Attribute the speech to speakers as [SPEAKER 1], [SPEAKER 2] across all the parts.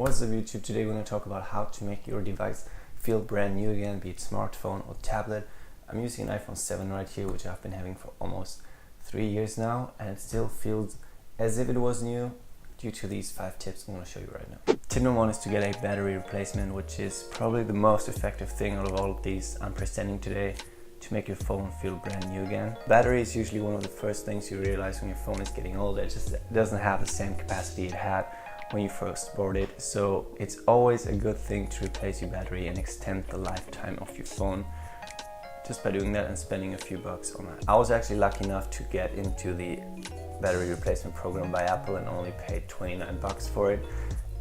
[SPEAKER 1] What's up YouTube? Today we're going to talk about how to make your device feel brand new again, be it smartphone or tablet. I'm using an iPhone 7 right here, which I've been having for almost 3 years now, and it still feels as if it was new due to these 5 tips I'm going to show you right now. Tip number 1 is to get a battery replacement, which is probably the most effective thing out of all of these I'm presenting today to make your phone feel brand new again. Battery is usually one of the first things you realize when your phone is getting older. It just doesn't have the same capacity it had when you first bought it, so it's always a good thing to replace your battery and extend the lifetime of your phone just by doing that and spending a few bucks on it. I was actually lucky enough to get into the battery replacement program by Apple and only paid 29 bucks for it,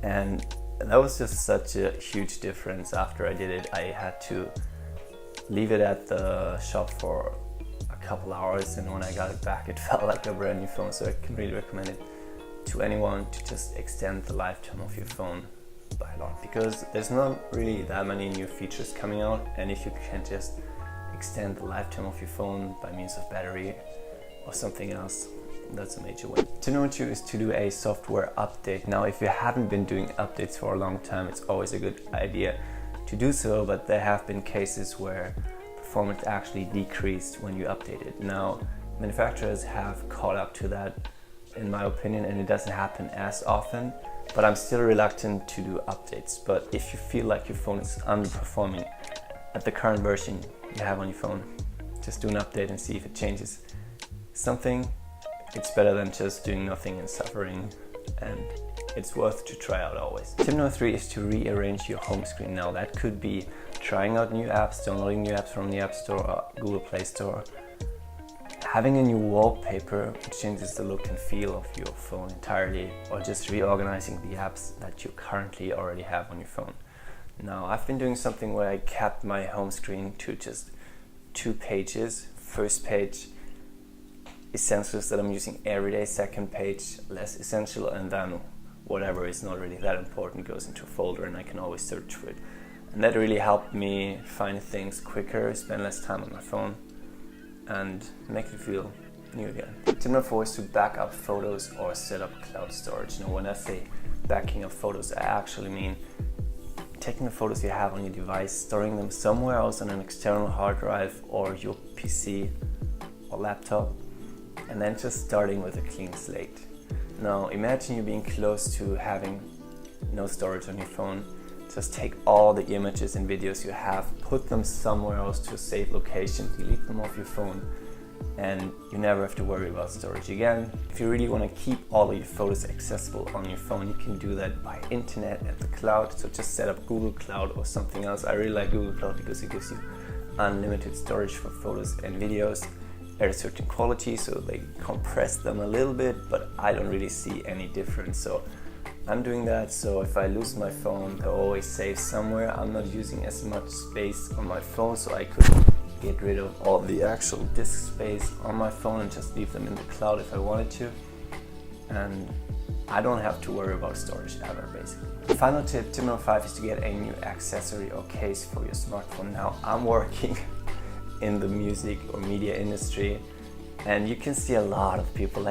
[SPEAKER 1] and that was just such a huge difference. After I did it, I had to leave it at the shop for a couple hours, and when I got it back it felt like a brand new phone. So I can really recommend it to anyone to just extend the lifetime of your phone by a lot, because there's not really that many new features coming out, and if you can just extend the lifetime of your phone by means of battery or something else, that's a major win. Tip number 2 is to do a software update. Now, if you haven't been doing updates for a long time, it's always a good idea to do so, but there have been cases where performance actually decreased when you update it. Now, manufacturers have caught up to that, in my opinion, and it doesn't happen as often, but I'm still reluctant to do updates. But if you feel like your phone is underperforming at the current version you have on your phone, just do an update and see if it changes something. It's better than just doing nothing and suffering, and it's worth to try out always. Tip number 3 is to rearrange your home screen. Now, that could be trying out new apps, downloading new apps from the App Store or Google Play Store, having a new wallpaper which changes the look and feel of your phone entirely, or just reorganizing the apps that you currently already have on your phone. Now, I've been doing something where I kept my home screen to just 2 pages. First page, essentials that I'm using every day. Second page, less essential, and then whatever is not really that important goes into a folder and I can always search for it. And that really helped me find things quicker, spend less time on my phone, and make it feel new again. Tip number 4 is to back up photos or set up cloud storage. Now, when I say backing up photos, I actually mean taking the photos you have on your device, storing them somewhere else on an external hard drive or your PC or laptop, and then just starting with a clean slate. Now, imagine you being close to having no storage on your phone. Just take all the images and videos you have, put them somewhere else to a safe location, delete them off your phone, and you never have to worry about storage again. If you really want to keep all of your photos accessible on your phone, you can do that by internet at the cloud. So just set up Google Cloud or something else. I really like Google Cloud because it gives you unlimited storage for photos and videos at a certain quality, so they compress them a little bit, but I don't really see any difference. So I'm doing that, so if I lose my phone, they're always safe somewhere. I'm not using as much space on my phone, so I could get rid of all the actual disk space on my phone and just leave them in the cloud if I wanted to. And I don't have to worry about storage ever, basically. The final tip number 5, is to get a new accessory or case for your smartphone. Now, I'm working in the music or media industry, and you can see a lot of people,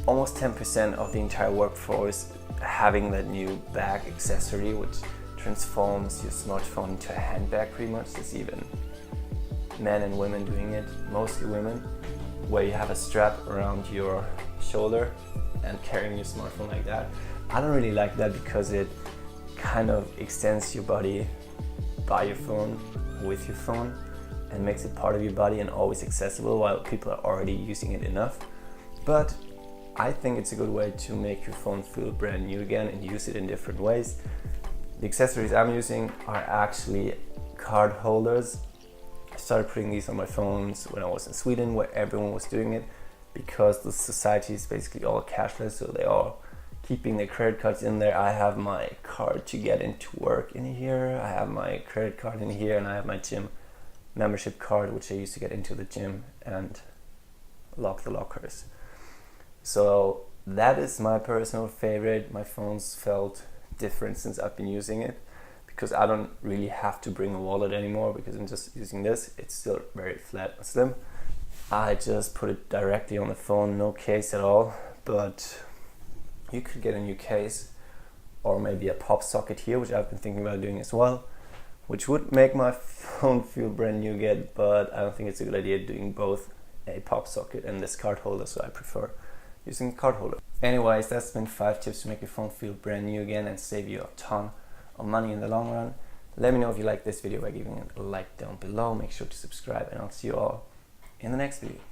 [SPEAKER 1] almost 10% of the entire workforce having that new bag accessory which transforms your smartphone into a handbag pretty much. There's even men and women doing it, mostly women, where you have a strap around your shoulder and carrying your smartphone like that. I don't really like that because it kind of extends your body by your phone, with your phone, and makes it part of your body and always accessible while people are already using it enough. But I think it's a good way to make your phone feel brand new again and use it in different ways. The accessories I'm using are actually card holders. I started putting these on my phones when I was in Sweden, where everyone was doing it, because the society is basically all cashless, so they are keeping their credit cards in there. I have my card to get into work in here, I have my credit card in here, and I have my gym membership card, which I use to get into the gym and lock the lockers. So that is my personal favorite. My phone's felt different since I've been using it, because I don't really have to bring a wallet anymore because I'm just using this. It's still very flat and slim. I just put it directly on the phone, no case at all, but You could get a new case or maybe a pop socket here, which I've been thinking about doing as well, which would make my phone feel brand new again, but I don't think it's a good idea doing both a pop socket and this card holder, so I prefer using a card holder. Anyways, that's been 5 tips to make your phone feel brand new again and save you a ton of money in the long run. Let me know if you like this video by giving it a like down below. Make sure to subscribe, and I'll see you all in the next video.